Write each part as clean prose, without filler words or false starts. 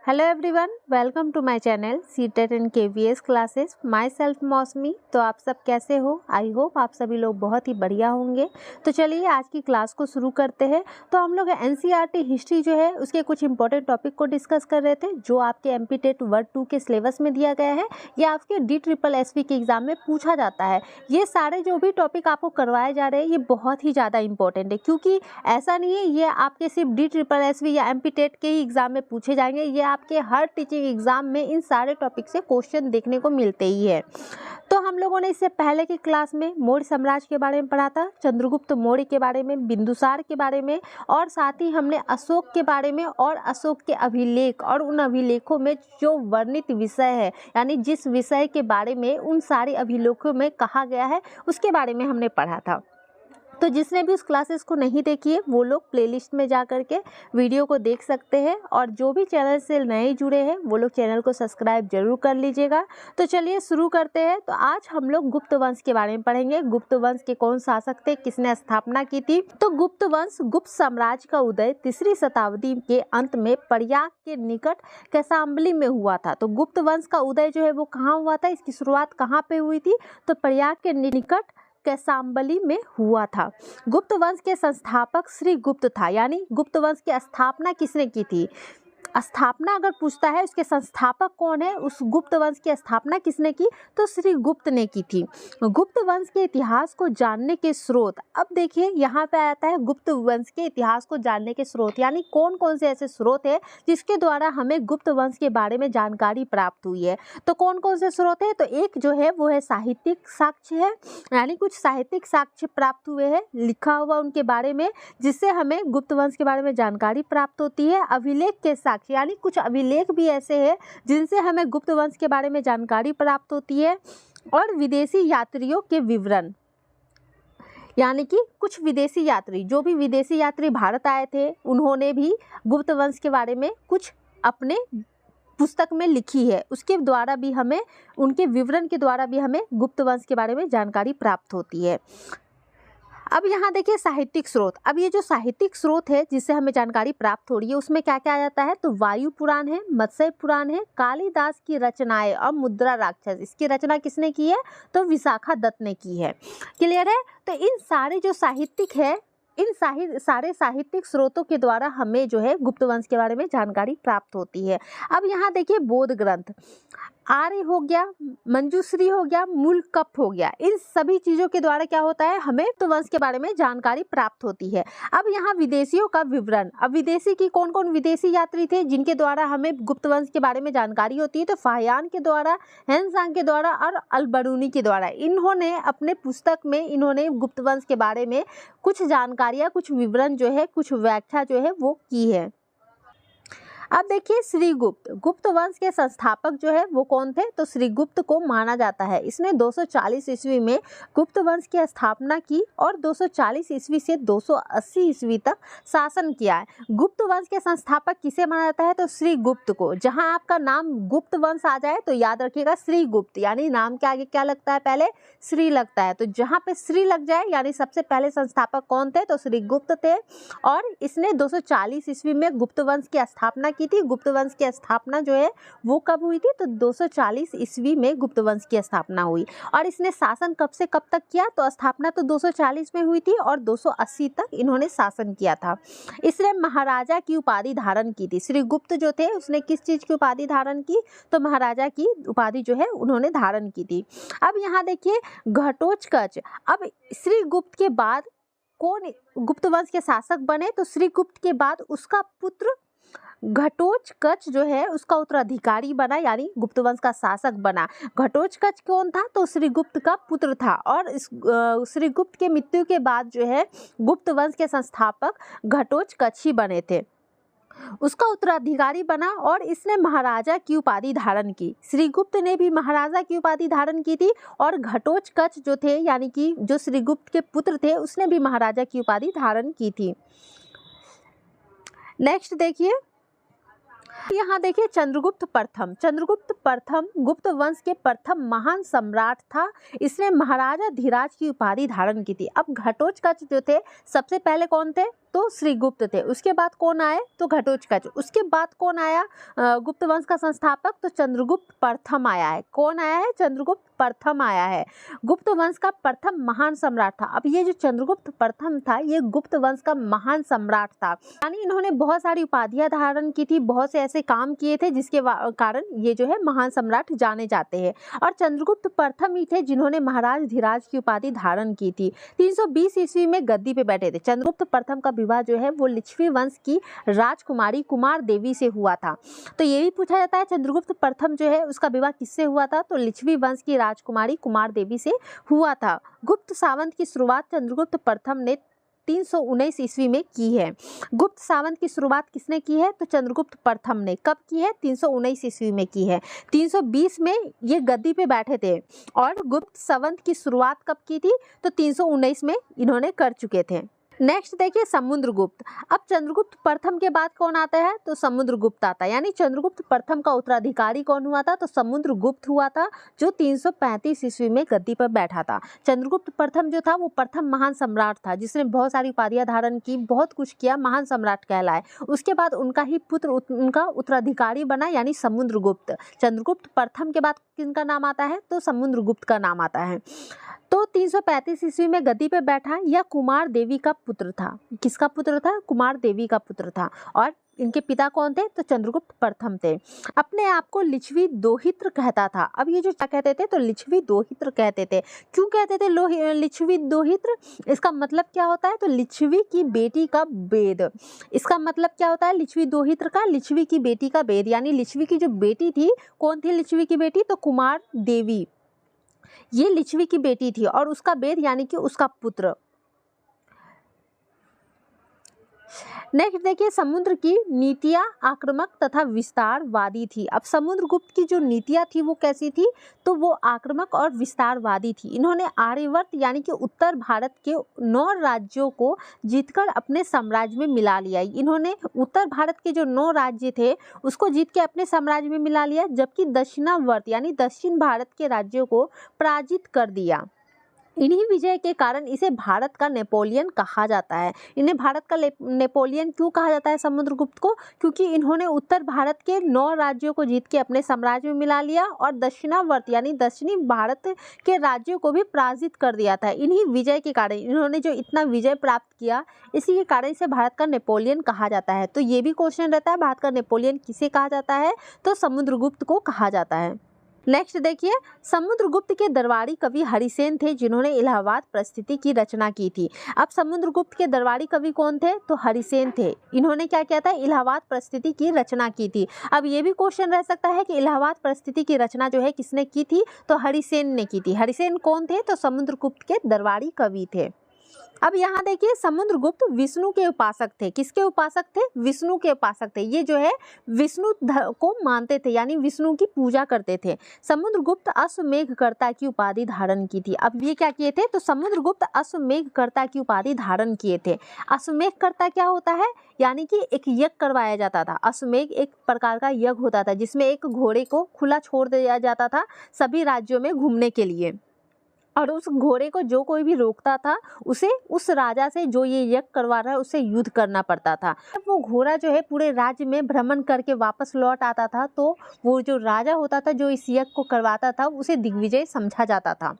Hello everyone, welcome to my channel CTET and KVS classes. Myself Mousumi. तो आप सब कैसे हो? आई होप आप सभी लोग बहुत ही बढ़िया होंगे। तो चलिए आज की क्लास को शुरू करते हैं। तो हम लोग एनसीईआरटी हिस्ट्री जो है उसके कुछ इंपॉर्टेंट टॉपिक को डिस्कस कर रहे थे जो आपके एमपी टेट वर्ड 2 के सिलेबस में दिया गया है या आपके DSSS के एग्जाम में पूछा जाता है। ये सारे जो भी टॉपिक आपको करवाए जा रहे हैं ये बहुत ही ज़्यादा इंपॉर्टेंट है, क्योंकि ऐसा नहीं है ये आपके सिर्फ DSSS या एमपी टेट के ही एग्जाम में पूछे जाएंगे। ये आपके हर टीचिंग एग्जाम में इन सारे टॉपिक से क्वेश्चन देखने को मिलते ही है। तो हम लोगों ने इससे पहले की क्लास में मौर्य साम्राज्य के बारे में पढ़ा था, चंद्रगुप्त मौर्य के बारे में, बिंदुसार के बारे में, और साथ ही हमने अशोक के बारे में और अशोक के अभिलेख और उन अभिलेखों में जो वर्णित विषय है, यानी जिस विषय के बारे में उन सारे अभिलेखों में कहा गया है उसके बारे में हमने पढ़ा था। तो जिसने भी उस क्लासेस को नहीं देखी है वो लोग प्लेलिस्ट में जा कर के वीडियो को देख सकते हैं, और जो भी चैनल से नए जुड़े हैं वो लोग चैनल को सब्सक्राइब जरूर कर लीजिएगा। तो चलिए शुरू करते हैं। तो आज हम लोग गुप्त वंश के बारे में पढ़ेंगे। गुप्त वंश के कौन शासक थे, किसने स्थापना की थी। तो गुप्त वंश, गुप्त साम्राज्य का उदय 3री शताब्दी के अंत में प्रयाग के निकट कौशाम्बी में हुआ था। तो गुप्त वंश का उदय जो है वो कहाँ हुआ था, इसकी शुरुआत कहाँ पे हुई थी? तो प्रयाग के निकट कौशाम्बी में हुआ था। गुप्त वंश के संस्थापक श्री गुप्त था, यानी गुप्त वंश की स्थापना किसने की थी? स्थापना अगर पूछता है उसके संस्थापक कौन है, उस गुप्त वंश की स्थापना किसने की? तो श्री गुप्त ने की थी। गुप्त वंश के इतिहास को जानने के स्रोत, अब देखिए यहाँ पे आता है गुप्त वंश के इतिहास को जानने के स्रोत, यानी कौन कौन से ऐसे स्रोत है जिसके द्वारा हमें गुप्त वंश के बारे में जानकारी प्राप्त हुई है। तो कौन कौन से स्रोत है? तो एक जो है वो है साहित्यिक साक्ष्य है, यानी कुछ साहित्यिक साक्ष्य प्राप्त हुए हैं लिखा हुआ उनके बारे में, जिससे हमें गुप्त वंश के बारे में जानकारी प्राप्त होती है। अभिलेख के साक्ष्य, यानी कुछ अभिलेख भी ऐसे हैं जिनसे हमें गुप्त वंश के बारे में जानकारी प्राप्त होती है। और विदेशी यात्रियों के विवरण, यानी कि कुछ विदेशी यात्री, जो भी विदेशी यात्री भारत आए थे उन्होंने भी गुप्त वंश के बारे में कुछ अपने पुस्तक में लिखी है, उसके द्वारा भी हमें, उनके विवरण के द्वारा भी हमें गुप्त वंश के बारे में जानकारी प्राप्त होती है। अब यहाँ देखिए साहित्यिक स्रोत। अब ये जो साहित्यिक स्रोत है जिससे हमें जानकारी प्राप्त हो रही है उसमें क्या क्या आ जाता है? तो वायु पुराण है, मत्स्य पुराण है, कालिदास की रचनाएं और मुद्रा राक्षस, इसकी रचना किसने की है? तो विशाखा दत्त ने की है। क्लियर है? तो इन सारे जो साहित्यिक है, इन सारे साहित्यिक स्रोतों के द्वारा हमें जो है गुप्त वंश के बारे में जानकारी प्राप्त होती है। अब यहाँ देखिए बोध ग्रंथ, आर्य हो गया, मंजूश्री हो गया, मूल कप हो गया, इन सभी चीजों के द्वारा क्या होता है, हमें गुप्त वंश के बारे में जानकारी प्राप्त होती है। अब यहाँ विदेशियों का विवरण। अब विदेशी की कौन कौन विदेशी यात्री थे जिनके द्वारा हमें गुप्त वंश के बारे में जानकारी होती है? तो फाहियान के द्वारा, हेनसांग के द्वारा और अलबरूनी के द्वारा। इन्होंने अपने पुस्तक में इन्होंने गुप्त वंश के बारे में कुछ जानकारियाँ, कुछ विवरण जो है, कुछ व्याख्या जो है वो की है। अब देखिए श्रीगुप्त, गुप्त वंश के संस्थापक जो है वो कौन थे? तो श्रीगुप्त को माना जाता है इसने 240 ईस्वी में गुप्त वंश की स्थापना की और 240 ईस्वी से 280 ईस्वी तक शासन किया है। गुप्त वंश के संस्थापक किसे माना जाता है? तो श्रीगुप्त को। जहां आपका नाम गुप्त वंश आ जाए तो याद रखिएगा श्रीगुप्त, यानी नाम के आगे क्या लगता है? पहले श्री लगता है। तो जहाँ पे श्री लग जाए यानी सबसे पहले संस्थापक कौन थे? तो श्रीगुप्त थे, और इसने 240 ईस्वी में गुप्त वंश की स्थापना की थी। गुप्त वंश की स्थापना जो है वो कब हुई थी? तो 240 ईस्वी में गुप्त वंश की स्थापना हुई। और इसने शासन कब से कब तक किया? तो स्थापना तो 240 में हुई थी और 280 तक इन्होंने शासन किया था। इसने महाराजा की उपाधि धारण की थी। श्रीगुप्त जो थे उसने किस चीज की उपाधि धारण की? तो महाराजा की उपाधि जो है उन्होंने धारण की थी। अब यहाँ देखिए घटोत्कच। अब श्रीगुप्त के बाद कौन गुप्त वंश के शासक बने? तो श्रीगुप्त के बाद उसका पुत्र घटोत्कच जो है उसका उत्तराधिकारी बना, यानी गुप्त वंश का शासक बना। घटोत्कच कौन था? तो श्रीगुप्त का पुत्र था, और इस श्रीगुप्त के मृत्यु के बाद जो है गुप्त वंश के संस्थापक घटोत्कच ही बने थे, उसका उत्तराधिकारी बना और इसने महाराजा की उपाधि धारण की। श्रीगुप्त ने भी महाराजा की उपाधि धारण की थी, और घटोत्कच जो थे यानी कि जो श्रीगुप्त के पुत्र थे उसने भी महाराजा की उपाधि धारण की थी। नेक्स्ट देखिए, यहाँ देखिए चंद्रगुप्त प्रथम। चंद्रगुप्त प्रथम गुप्त वंश के प्रथम महान सम्राट था। इसने महाराजा धीराज की उपाधि धारण की थी। अब घटोत्कच जो थे सबसे पहले कौन थे? तो श्रीगुप्त थे। उसके बाद कौन आए तो घटोत्कच। उसके बाद कौन आया गुप्त वंश का संस्थापक, तो चंद्रगुप्त प्रथम आया है। कौन आया है? चंद्रगुप्त प्रथम आया है। गुप्त वंश का प्रथम महान सम्राट था। अब ये जो चंद्रगुप्त प्रथम था ये गुप्त वंश का महान सम्राट था, यानी इन्होंने बहुत सारी उपाधियां धारण की थी, बहुत से ऐसे काम किए थे जिसके कारण ये जो है महान सम्राट जाने जाते हैं। और चंद्रगुप्त प्रथम ही थे जिन्होंने महाराज धीराज की उपाधि धारण की थी। 320 ईस्वी में गद्दी पे बैठे थे। चंद्रगुप्त प्रथम का विवाह जो है वो लिच्छवी वंश की राजकुमारी कुमार देवी से हुआ था। तो ये भी पूछा जाता है चंद्रगुप्त प्रथम जो है उसका विवाह किससे हुआ था, तो लिच्छवी वंश की राजकुमारी कुमार देवी से हुआ था। गुप्त सावंत की शुरुआत चंद्रगुप्त प्रथम ने 319 ईस्वी में की है। गुप्त सावंत की शुरुआत किसने की है, तो चंद्रगुप्त प्रथम ने। कब की है? 319 ईस्वी में की है। 320 में ये गद्दी पे बैठे थे और गुप्त सावंत की शुरुआत कब की थी, तो 319 में इन्होंने कर चुके थे। नेक्स्ट देखिए समुद्रगुप्त। अब चंद्रगुप्त प्रथम के बाद कौन आता है, तो समुद्रगुप्त आता है। यानी चंद्रगुप्त प्रथम का उत्तराधिकारी कौन हुआ था, तो समुद्रगुप्त हुआ था जो 335 ईस्वी में गद्दी पर बैठा था। चंद्रगुप्त प्रथम जो था वो प्रथम महान सम्राट था जिसने बहुत सारी उपाधियां धारण की, बहुत कुछ किया, महान सम्राट कहलाए। उसके बाद उनका ही पुत्र उनका उत्तराधिकारी बना यानी समुद्रगुप्त। चंद्रगुप्त प्रथम के बाद किनका नाम आता है, तो समुद्रगुप्त का नाम आता है। तो 335 ईस्वी में गद्दी पे बैठा। यह कुमार देवी का पुत्र था। किसका पुत्र था? कुमार देवी का पुत्र था। और इनके पिता कौन थे, तो चंद्रगुप्त प्रथम थे। अपने आप को लिच्छवी दोहित्र कहता था। अब ये जो क्या कहते थे, तो लिच्छवी दोहित्र कहते थे। क्यों कहते थे लिच्छवी दोहित्र? इसका मतलब क्या होता है, तो लिच्छवी की बेटी का वेद। इसका मतलब क्या होता है लिच्छवी दोहित्र का? लिच्छवी की बेटी का वेद, यानी लिच्छवी की जो बेटी थी, कौन थी लिच्छवी की बेटी, तो कुमार देवी, ये लिच्छवी की बेटी थी और उसका वेद यानी कि उसका पुत्र। नेक्स्ट देखिए समुद्र की नीतियां आक्रामक तथा विस्तारवादी थी। अब समुद्रगुप्त की जो नीतियां थी वो कैसी थी, तो वो आक्रामक और विस्तारवादी थी। इन्होंने आर्यवर्त यानी कि उत्तर भारत के 9 राज्यों को जीतकर अपने साम्राज्य में मिला लिया। इन्होंने उत्तर भारत के जो 9 राज्य थे उसको जीत के अपने साम्राज्य में मिला लिया, जबकि दक्षिणावर्त यानी दक्षिण भारत के राज्यों को पराजित कर दिया। इन्हीं विजय के कारण इसे भारत का नेपोलियन कहा जाता है। इन्हें भारत का नेपोलियन क्यों कहा जाता है समुद्रगुप्त को, क्योंकि इन्होंने उत्तर भारत के 9 राज्यों को जीत के अपने साम्राज्य में मिला लिया और दक्षिणावर्त यानी दक्षिणी भारत के राज्यों को भी पराजित कर दिया था। इन्हीं विजय के कारण, इन्होंने जो इतना विजय प्राप्त किया, इसी के कारण इसे भारत का नेपोलियन कहा जाता है। तो ये भी क्वेश्चन रहता है, भारत का नेपोलियन किसे कहा जाता है, तो समुद्रगुप्त को कहा जाता है। नेक्स्ट देखिए समुद्रगुप्त के दरबारी कवि हरिसेन थे जिन्होंने इलाहाबाद परिस्थिति की रचना की थी। अब समुद्रगुप्त के दरबारी कवि कौन थे, तो हरिसेन थे। इन्होंने क्या किया था, इलाहाबाद परिस्थिति की रचना की थी। अब ये भी क्वेश्चन रह सकता है कि इलाहाबाद परिस्थिति की रचना जो है किसने की थी, तो हरिसेन ने की थी। हरिसेन कौन थे, तो समुद्रगुप्त के दरबारी कवि थे। अब यहाँ देखिए समुद्रगुप्त विष्णु के उपासक थे। किसके उपासक थे, विष्णु के उपासक थे। ये जो है विष्णु को मानते थे यानी विष्णु की पूजा करते थे। समुद्रगुप्त अश्वमेधकर्ता की उपाधि धारण की थी। अब ये क्या किए थे, तो समुद्रगुप्त अश्वमेधकर्ता की उपाधि धारण किए थे। अश्वमेधकर्ता क्या होता है, यानी कि एक यज्ञ करवाया जाता था। अश्वमेध एक प्रकार का यज्ञ होता था जिसमें एक घोड़े को खुला छोड़ दिया जाता था सभी राज्यों में घूमने के लिए, और उस घोड़े को जो कोई भी रोकता था उसे उस राजा से जो ये यज्ञ करवा रहा है उससे युद्ध करना पड़ता था। जब वो घोड़ा जो है पूरे राज्य में भ्रमण करके वापस लौट आता था तो वो जो राजा होता था जो इस यज्ञ को करवाता था उसे दिग्विजय समझा जाता था।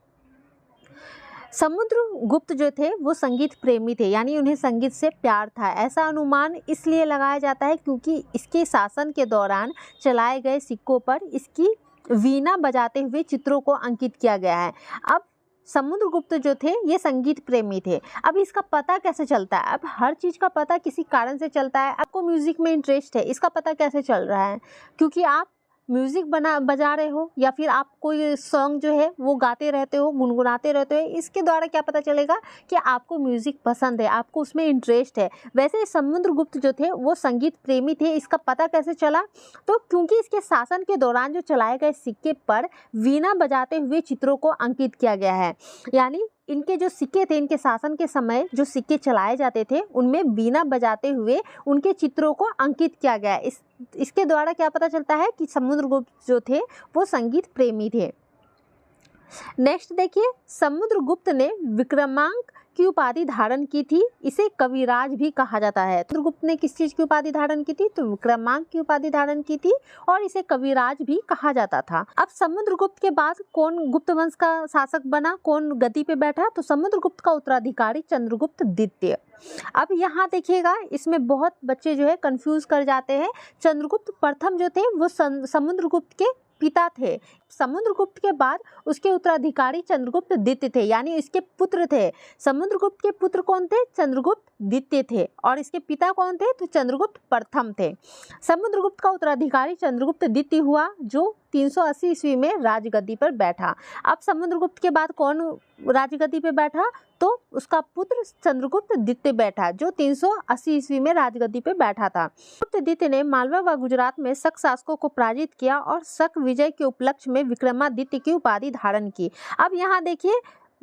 समुद्रगुप्त जो थे वो संगीत प्रेमी थे, यानी उन्हें संगीत से प्यार था। ऐसा अनुमान इसलिए लगाया जाता है क्योंकि इसके शासन के दौरान चलाए गए सिक्कों पर इसकी वीणा बजाते हुए चित्रों को अंकित किया गया है। अब समुद्रगुप्त जो थे ये संगीत प्रेमी थे। अब इसका पता कैसे चलता है, अब हर चीज़ का पता किसी कारण से चलता है। आपको म्यूज़िक में इंटरेस्ट है, इसका पता कैसे चल रहा है, क्योंकि आप म्यूज़िक बजा रहे हो या फिर आप कोई सॉन्ग जो है वो गाते रहते हो, गुनगुनाते रहते हो। इसके द्वारा क्या पता चलेगा कि आपको म्यूज़िक पसंद है, आपको उसमें इंटरेस्ट है। वैसे समुद्रगुप्त जो थे वो संगीत प्रेमी थे। इसका पता कैसे चला, तो क्योंकि इसके शासन के दौरान जो चलाए गए सिक्के पर वीणा बजाते हुए चित्रों को अंकित किया गया है। यानी इनके जो सिक्के थे, इनके शासन के समय जो सिक्के चलाए जाते थे उनमें वीणा बजाते हुए उनके चित्रों को अंकित किया गया। इसके द्वारा क्या पता चलता है कि समुद्रगुप्त जो थे वो संगीत प्रेमी थे। नेक्स्ट देखिए समुद्रगुप्त ने विक्रमांक की की उपाधि धारण की थी? इसे कविराज भी कहा जाता है। चंद्रगुप्त ने किस चीज की उपाधि धारण की थी? तो विक्रमांक की उपाधि धारण की थी और इसे कविराज भी कहा जाता था। अब समुद्रगुप्त के बाद कौन गुप्त वंश का शासक बना, कौन गद्दी पे बैठा? तो समुद्रगुप्त का उत्तराधिकारी चंद्रगुप्त द्वितीय। अब यहाँ देखिएगा, इसमें बहुत बच्चे जो है कंफ्यूज कर जाते हैं। चंद्रगुप्त प्रथम जो थे वो समुद्रगुप्त के पिता थे। समुद्रगुप्त के बाद उसके उत्तराधिकारी चंद्रगुप्त द्वितीय थे, यानी इसके पुत्र थे। समुद्रगुप्त के पुत्र कौन थे? चंद्रगुप्त द्वितीय थे और इसके पिता कौन थे? तो चंद्रगुप्त प्रथम थे। समुद्रगुप्त का उत्तराधिकारी चंद्रगुप्त द्वितीय हुआ जो 380 ईस्वी में राजगद्दी पर बैठा। अब समुद्रगुप्त के बाद कौन राजगद्दी पे बैठा? तो उसका पुत्र चंद्रगुप्त द्वितीय बैठा जो 380 ईस्वी में राजगद्दी पे बैठा था। चंद्रगुप्त द्वितीय ने मालवा व गुजरात में शक शासकों को पराजित किया और शक विजय के उपलक्ष्य में विक्रमादित्य की उपाधि धारण की। अब यहाँ देखिए,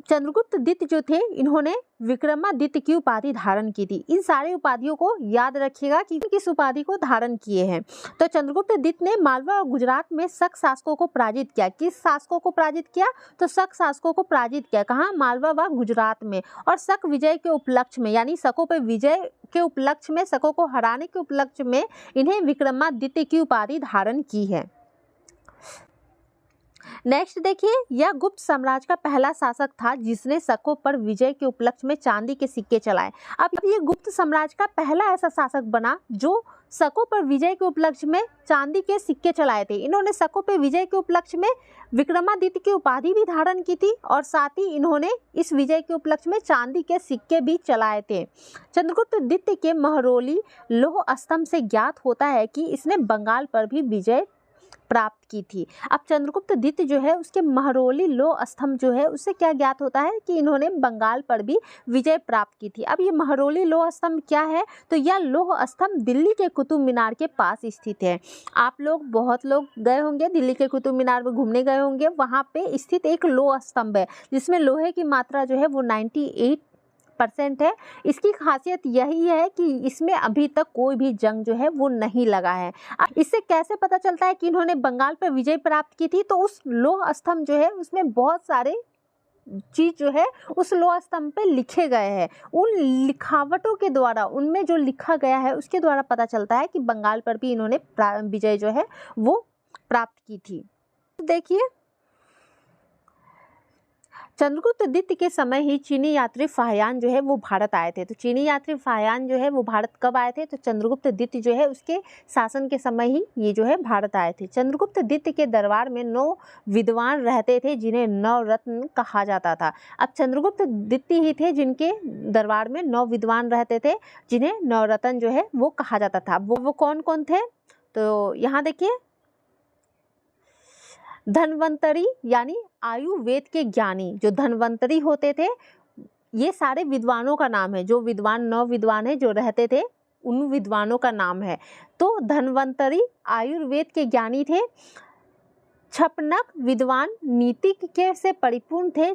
चंद्रगुप्त द्वितीय जो थे इन्होंने विक्रमादित्य की उपाधि धारण की थी। इन सारे उपाधियों को याद रखिएगा कि किस उपाधि को धारण किए हैं। तो चंद्रगुप्त द्वितीय ने मालवा और गुजरात में शक शासकों को पराजित किया। किस शासकों को पराजित किया? तो शक शासकों को पराजित किया। कहाँ? मालवा व गुजरात में। और शक विजय के उपलक्ष्य में, यानी शकों पर विजय के उपलक्ष्य में, शकों को हराने के उपलक्ष्य में इन्हें विक्रमादित्य की उपाधि धारण की है। नेक्स्ट देखिए, यह गुप्त साम्राज्य का पहला शासक था जिसने शकों पर विजय के उपलक्ष्य में चांदी के सिक्के चलाए। अब ये गुप्त साम्राज्य का पहला ऐसा शासक बना जो शकों पर विजय के उपलक्ष्य में चांदी के सिक्के चलाए थे। इन्होंने शकों पर विजय के उपलक्ष्य में विक्रमादित्य की उपाधि भी धारण की थी और साथ ही इन्होंने इस विजय के उपलक्ष्य में चांदी के सिक्के भी चलाए थे। चंद्रगुप्त द्वितीय के महरौली लौह स्तंभ से ज्ञात होता है कि इसने बंगाल पर भी विजय प्राप्त की थी। अब चंद्रगुप्त द्वितीय जो है उसके महरौली लौह स्तंभ जो है उससे क्या ज्ञात होता है कि इन्होंने बंगाल पर भी विजय प्राप्त की थी। अब ये महरौली लौह स्तंभ क्या है? तो यह लौह स्तंभ दिल्ली के कुतुब मीनार के पास स्थित है। आप लोग बहुत लोग गए होंगे, दिल्ली के कुतुब मीनार में घूमने गए होंगे। वहाँ पे स्थित एक लौह स्तंभ है जिसमें लोहे की मात्रा जो है वो 98% है। इसकी खासियत यही है कि इसमें अभी तक कोई भी जंग जो है वो नहीं लगा है। इससे कैसे पता चलता है कि इन्होंने बंगाल पर विजय प्राप्त की थी? तो उस लौह स्तंभ जो है उसमें बहुत सारे चीज जो है उस लौह स्तंभ पे लिखे गए हैं। उन लिखावटों के द्वारा, उनमें जो लिखा गया है उसके द्वारा पता चलता है कि बंगाल पर भी इन्होंने विजय जो है वो प्राप्त की थी। देखिए, चंद्रगुप्त द्वितीय के समय ही चीनी यात्री फाहियान जो है वो भारत आए थे। तो चीनी यात्री फाहियान जो है वो भारत कब आए थे? तो चंद्रगुप्त द्वितीय जो है उसके शासन के समय ही ये जो है भारत आए थे। चंद्रगुप्त द्वितीय के दरबार में 9 विद्वान रहते थे जिन्हें नवरत्न कहा जाता था। अब चंद्रगुप्त द्वितीय ही थे जिनके दरबार में 9 विद्वान रहते थे जिन्हें नवरत्न जो है वो कहा जाता था। वो कौन कौन थे? तो यहाँ देखिए, धन्वंतरी यानी आयुर्वेद के ज्ञानी, जो धन्वंतरी होते थे, ये सारे विद्वानों का नाम है। जो विद्वान 9 विद्वान है जो रहते थे उन विद्वानों का नाम है। तो धन्वंतरी आयुर्वेद के ज्ञानी थे। छपनक विद्वान नीति के से परिपूर्ण थे।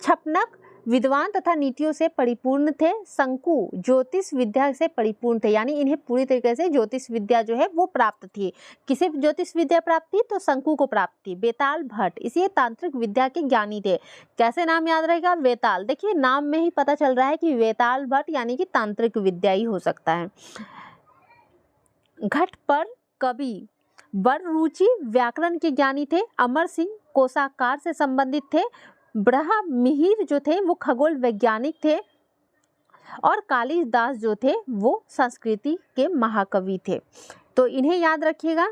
छपनक विद्वान तथा नीतियों से परिपूर्ण थे। शंकु ज्योतिष विद्या से परिपूर्ण थे, यानी इन्हें पूरी तरीके से ज्योतिष विद्या जो है वो प्राप्त थी। किसे ज्योतिष विद्या प्राप्त थी? तो शंकु को प्राप्त थी। बेताल भट्ट, इसी तांत्रिक विद्या के ज्ञानी थे। कैसे नाम याद रहेगा? वेताल। देखिए, नाम में ही पता चल रहा है कि वेताल भट्ट यानी कि तांत्रिक विद्या ही हो सकता है। घट पर कवि वर रुचि व्याकरण के ज्ञानी थे। अमर सिंह कोशाकार से संबंधित थे। ब्रह्म मिहिर जो थे वो खगोल वैज्ञानिक थे और कालिदास जो थे वो संस्कृति के महाकवि थे। तो इन्हें याद रखिएगा।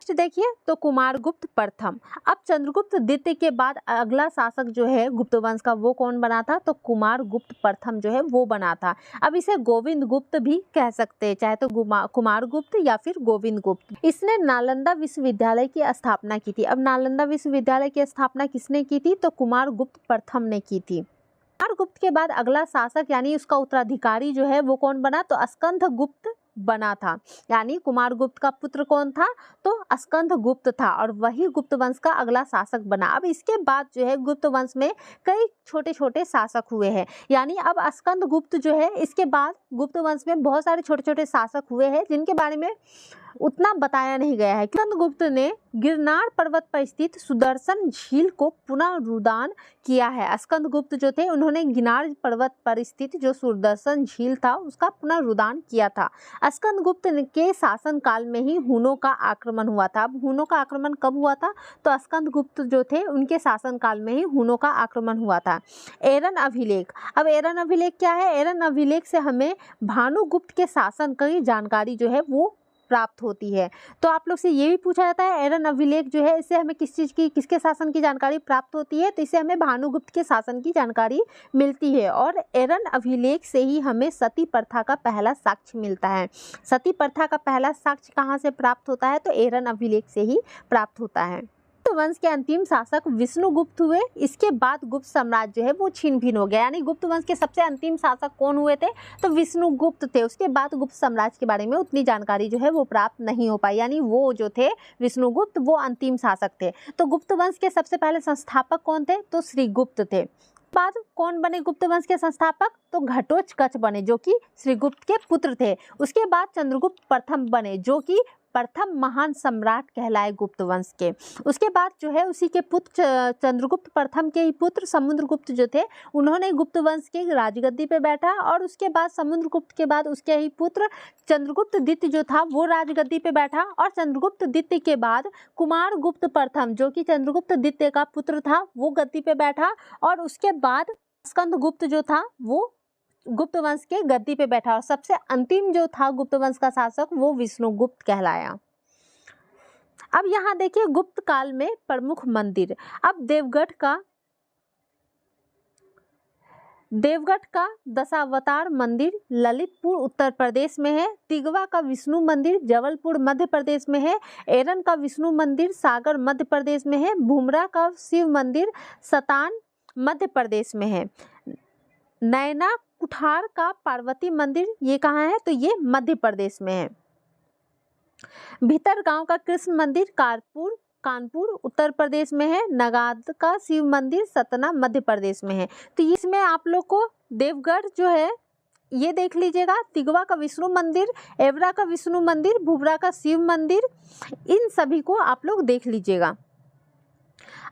देखिए, तो कुमारगुप्त प्रथम। अब चंद्रगुप्त द्वितीय के बाद अगला शासक जो है गुप्त वंश का वो कौन बना था? तो कुमारगुप्त प्रथम जो है वो बना था। अब इसे गोविंद गुप्त भी कह सकते हैं, चाहे तो कुमारगुप्त या फिर गोविंद गुप्त। इसने नालंदा विश्वविद्यालय की स्थापना की थी। अब नालंदा विश्वविद्यालय की स्थापना किसने की थी? तो कुमारगुप्त प्रथम ने की थी। कुमारगुप्त के बाद अगला शासक यानी उसका उत्तराधिकारी जो है वो कौन बना? तो स्कंदगुप्त बना था। यानी कुमारगुप्त का पुत्र कौन था? तो स्कंदगुप्त था और वही गुप्त वंश का अगला शासक बना। अब इसके बाद जो है गुप्त वंश में कई छोटे छोटे शासक हुए हैं। यानी अब स्कंदगुप्त जो है इसके बाद गुप्त वंश में बहुत सारे छोटे छोटे शासक हुए हैं जिनके बारे में उतना बताया नहीं गया है। स्कंदगुप्त ने गिरनार पर्वत पर स्थित सुदर्शन झील को पुनरुद्धार किया है। स्कंदगुप्त जो थे उन्होंने गिरनार पर्वत पर स्थित जो सुदर्शन झील था उसका पुनरुद्धार किया था। स्कंदगुप्त के शासन काल में ही हुनों का आक्रमण हुआ था। अब हुनों का आक्रमण कब हुआ था? तो स्कंदगुप्त जो थे उनके शासन काल में ही हुनों का आक्रमण हुआ था। एरन अभिलेख। अब एरन अभिलेख क्या है? एरन अभिलेख से हमें भानुगुप्त के शासन की जानकारी जो है वो प्राप्त होती है। तो आप लोग से ये भी पूछा जाता है एरन अभिलेख जो है इससे हमें किस चीज़ की, किसके शासन की जानकारी प्राप्त होती है? तो इससे हमें भानुगुप्त के शासन की जानकारी मिलती है। और एरन अभिलेख से ही हमें सती प्रथा का पहला साक्ष्य मिलता है। सती प्रथा का पहला साक्ष्य कहाँ से प्राप्त होता है? तो एरन अभिलेख से ही प्राप्त होता है। गुप्त वंश के अंतिम शासक विष्णुगुप्त हुए। इसके बाद गुप्त साम्राज्य जो है वो छिन्न भिन्न हो गया। यानी गुप्त वंश के सबसे अंतिम शासक कौन हुए थे? तो विष्णुगुप्त थे। उसके बाद गुप्त साम्राज्य के बारे में उतनी जानकारी जो है वो प्राप्त नहीं हो पाई। यानी वो जो थे विष्णुगुप्त वो अंतिम शासक थे। तो गुप्त वंश के सबसे पहले संस्थापक कौन थे? तो श्रीगुप्त थे। बाद कौन बने गुप्त वंश के संस्थापक? तो घटोत्कच बने जो कि श्रीगुप्त के पुत्र थे। उसके बाद चंद्रगुप्त प्रथम बने जो कि प्रथम महान सम्राट कहलाए गुप्त वंश के। उसके बाद जो है उसी के पुत्र चंद्रगुप्त प्रथम के ही पुत्र समुद्रगुप्त जो थे उन्होंने गुप्त वंश के राजगद्दी पे बैठा। और उसके बाद समुद्रगुप्त के बाद उसके ही पुत्र चंद्रगुप्त द्वितीय जो था वो राजगद्दी पे बैठा। और चंद्रगुप्त द्वितीय के बाद कुमारगुप्त प्रथम जो कि चंद्रगुप्त द्वितीय का पुत्र था वो गद्दी पे बैठा। और उसके बाद स्कंदगुप्त जो था वो गुप्त वंश के गद्दी पे बैठा। और सबसे अंतिम जो था गुप्त वंश का शासक वो विष्णुगुप्त कहलाया। अब यहाँ देखिए गुप्त काल में प्रमुख मंदिर। अब देवगढ़ का दशावतार मंदिर ललितपुर उत्तर प्रदेश में है। तिगवा का विष्णु मंदिर जबलपुर मध्य प्रदेश में है। एरन का विष्णु मंदिर सागर मध्य प्रदेश में है। भुमरा का शिव मंदिर सतान मध्य प्रदेश में है। नैना कुठार का पार्वती मंदिर ये कहाँ है? तो ये मध्य प्रदेश में है। भीतर गांव का कृष्ण मंदिर कानपुर उत्तर प्रदेश में है। नगाद का शिव मंदिर सतना मध्य प्रदेश में है। तो इसमें आप लोग को देवगढ़ जो है ये देख लीजिएगा, तिगवा का विष्णु मंदिर, एवरा का विष्णु मंदिर, भुवरा का शिव मंदिर, इन सभी को आप लोग देख लीजिएगा।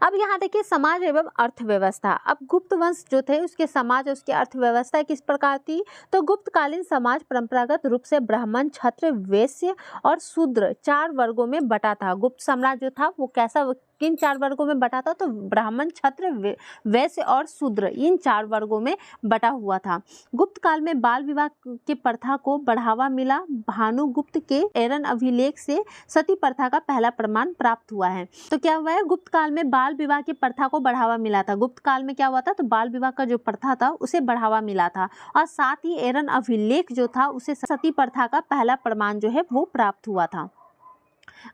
अब यहाँ देखिए समाज एवं अर्थव्यवस्था। अब गुप्त वंश जो थे उसके समाज और उसकी अर्थव्यवस्था किस प्रकार थी? तो गुप्तकालीन समाज परंपरागत रूप से ब्राह्मण, क्षत्रिय, वैश्य और शूद्र 4 वर्गों में बटा था। गुप्त साम्राज्य जो था वो कैसा, किन 4 वर्गों में बटा था? तो ब्राह्मण, क्षत्रिय, वैश्य और शूद्र इन 4 वर्गों में बटा हुआ था। गुप्त काल में बाल विवाह के प्रथा को बढ़ावा मिला। भानुगुप्त के एरन अभिलेख से सती प्रथा का पहला प्रमाण प्राप्त हुआ है। तो क्या हुआ है? गुप्त काल में बाल विवाह की प्रथा को बढ़ावा मिला था। गुप्त काल में क्या हुआ था? तो बाल विवाह का जो प्रथा था उसे बढ़ावा मिला था। और साथ ही एरन अभिलेख जो था उसे सती प्रथा का पहला प्रमाण जो है वो प्राप्त हुआ था।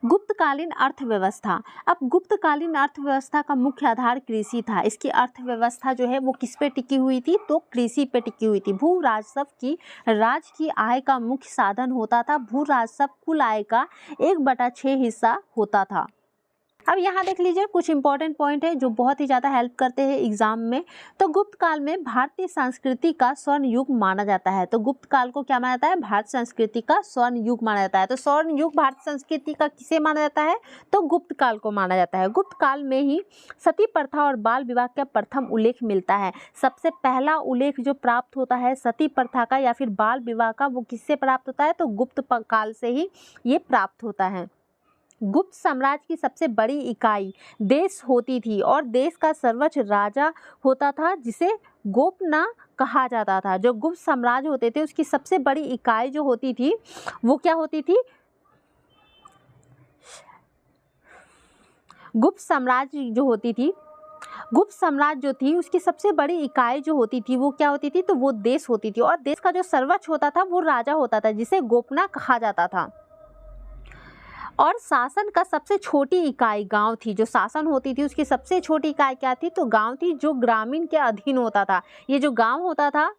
गुप्तकालीन अर्थव्यवस्था। अब गुप्तकालीन अर्थव्यवस्था का मुख्य आधार कृषि था। इसकी अर्थव्यवस्था जो है वो किस पे टिकी हुई थी? तो कृषि पे टिकी हुई थी। भू राजस्व की राज्य की आय का मुख्य साधन होता था। भू राजस्व कुल आय का 1/6 हिस्सा होता था। अब यहाँ देख लीजिए कुछ इंपॉर्टेंट पॉइंट है जो बहुत ही ज़्यादा हेल्प करते हैं एग्जाम में। तो गुप्त काल में भारतीय संस्कृति का स्वर्ण युग माना जाता है। तो गुप्त काल को क्या माना जाता है? भारत संस्कृति का स्वर्ण युग माना जाता है। तो स्वर्ण युग भारत संस्कृति का किसे माना जाता है? तो गुप्त काल को माना जाता है। गुप्त काल में ही सती प्रथा और बाल विवाह का प्रथम उल्लेख मिलता है। सबसे पहला उल्लेख जो प्राप्त होता है सती प्रथा का या फिर बाल विवाह का वो किससे प्राप्त होता है? तो गुप्त काल से ही ये प्राप्त होता है। गुप्त साम्राज्य की सबसे बड़ी इकाई देश होती थी और देश का सर्वोच्च राजा होता था जिसे गोपना कहा जाता था। जो गुप्त साम्राज्य होते थे उसकी सबसे बड़ी इकाई जो होती थी वो क्या होती थी? गुप्त साम्राज्य जो होती थी, गुप्त साम्राज्य जो थी उसकी सबसे बड़ी इकाई जो होती थी वो क्या होती थी? तो वो देश होती थी। और देश का जो सर्वोच्च होता था वो राजा होता था जिसे गोपना कहा जाता था। और शासन का सबसे छोटी इकाई गांव थी। जो शासन होती थी उसकी सबसे छोटी इकाई क्या थी? तो गांव थी, जो ग्रामीण के अधीन होता था। ये जो गांव होता था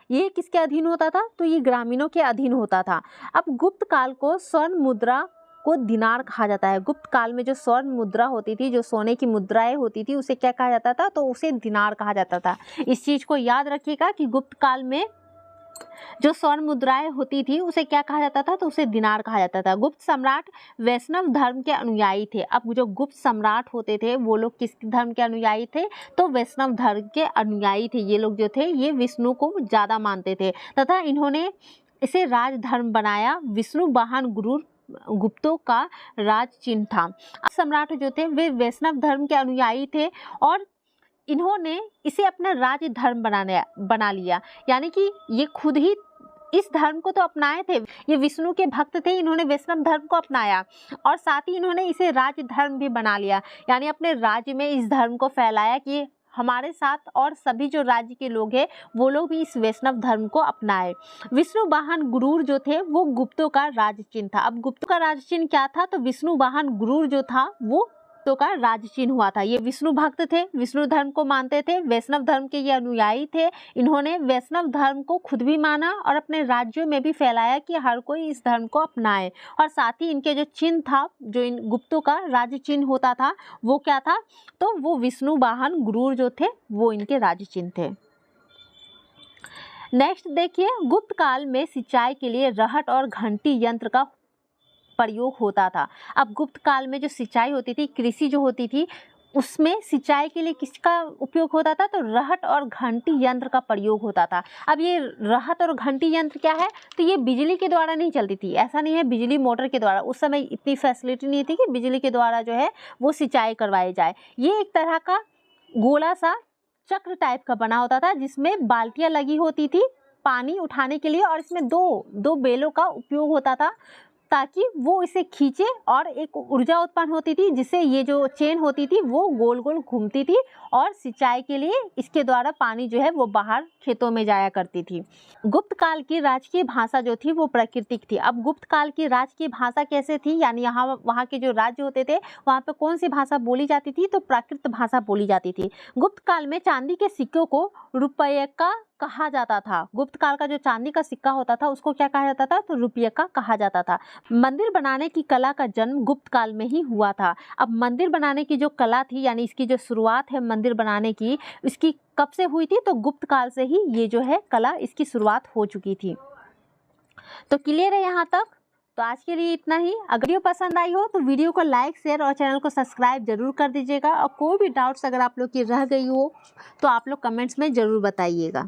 ये किसके अधीन होता था? तो ये ग्रामीणों के अधीन होता था। अब गुप्त काल को स्वर्ण मुद्रा को दिनार कहा जाता है। गुप्त काल में जो स्वर्ण मुद्रा होती थी, जो सोने की मुद्राएं होती थी, उसे क्या कहा जाता था? तो उसे दिनार कहा जाता था। इस चीज को याद रखिएगा कि गुप्त काल में जो स्वर्ण मुद्राएं होती थी उसे क्या कहा जाता था, तो उसे दिनार कहा जाता था। गुप्त सम्राट वैष्णव धर्म के अनुयायी थे। अब जो गुप्त सम्राट होते थे वो लोग किस धर्म के अनुयायी थे, तो वैष्णव धर्म के अनुयायी थे। ये लोग जो थे ये विष्णु को ज़्यादा मानते थे तथा इन्होंने इसे राजधर्म बनाया। विष्णु वाहन गुरु गुप्तों का राज चिन्ह था। सम्राट जो थे वे वैष्णव धर्म के अनुयायी थे और इन्होंने इसे अपना राज धर्म बना लिया, यानी कि ये खुद ही इस धर्म को तो अपनाए थे, ये विष्णु के भक्त थे, इन्होंने वैष्णव धर्म को अपनाया और साथ ही इन्होंने इसे राज धर्म भी बना लिया, यानी अपने राज्य में इस धर्म को फैलाया कि हमारे साथ और सभी जो राज्य के लोग हैं वो लोग भी इस वैष्णव धर्म को अपनाए। विष्णु वाहन गुरूर जो थे वो गुप्तों का राज चिन्ह था। अब गुप्तों का राज चिन्ह क्या था, तो विष्णु वाहन गुरूर जो था वो गुप्तों का राज चिन्ह हुआ था। ये विष्णु भक्त थे, विष्णु धर्म को मानते थे, वैष्णव धर्म के ये अनुयायी थे। इन्होंने वैष्णव धर्म को खुद भी माना और अपने राज्यों में भी फैलाया कि हर कोई इस धर्म को अपनाए। और साथ ही इनके जो चिन्ह था, जो इन गुप्तों का राज चिन्ह होता था वो क्या था, तो वो विष्णु वाहन गुरूर जो थे वो इनके राज चिन्ह थे। नेक्स्ट देखिए, गुप्त काल में सिंचाई के लिए रहट और घंटी यंत्र का प्रयोग होता था। अब गुप्त काल में जो सिंचाई होती थी, कृषि जो होती थी, उसमें सिंचाई के लिए किसका उपयोग होता था, तो रहट और घंटी यंत्र का प्रयोग होता था। अब ये रहट और घंटी यंत्र क्या है, तो ये बिजली के द्वारा नहीं चलती थी, ऐसा नहीं है बिजली मोटर के द्वारा, उस समय इतनी फैसिलिटी नहीं थी कि बिजली के द्वारा जो है वो सिंचाई करवाई जाए। ये एक तरह का गोला सा चक्र टाइप का बना होता था जिसमें बाल्टियाँ लगी होती थी पानी उठाने के लिए और इसमें दो बेलों का उपयोग होता था ताकि वो इसे खींचे और एक ऊर्जा उत्पन्न होती थी जिससे ये जो चेन होती थी वो गोल गोल घूमती थी और सिंचाई के लिए इसके द्वारा पानी जो है वो बाहर खेतों में जाया करती थी। गुप्त काल की राजकीय भाषा जो थी वो प्राकृतिक थी। अब गुप्त काल की राजकीय भाषा कैसे थी, यानी वहाँ के जो राज्य होते थे वहाँ पे कौन सी भाषा बोली जाती थी, तो प्राकृत भाषा बोली जाती थी। गुप्त काल में चांदी के सिक्कों को रुपये का कहा जाता था। गुप्त काल का जो चांदी का सिक्का होता था उसको क्या कहा जाता था, तो रुपये का कहा जाता था। मंदिर बनाने की कला का जन्म गुप्त काल में ही हुआ था। अब मंदिर बनाने की जो कला थी, यानी इसकी जो शुरुआत है मंदिर बनाने की, इसकी कब से हुई थी, तो गुप्त काल से ही ये जो है कला इसकी शुरुआत हो चुकी थी। तो क्लियर है यहाँ तक। तो आज के लिए इतना ही। अगर वीडियो पसंद आई हो तो वीडियो को लाइक, शेयर और चैनल को सब्सक्राइब जरूर कर दीजिएगा। और कोई भी डाउट्स अगर आप लोग की रह गई हो तो आप लोग कमेंट्स में ज़रूर बताइएगा।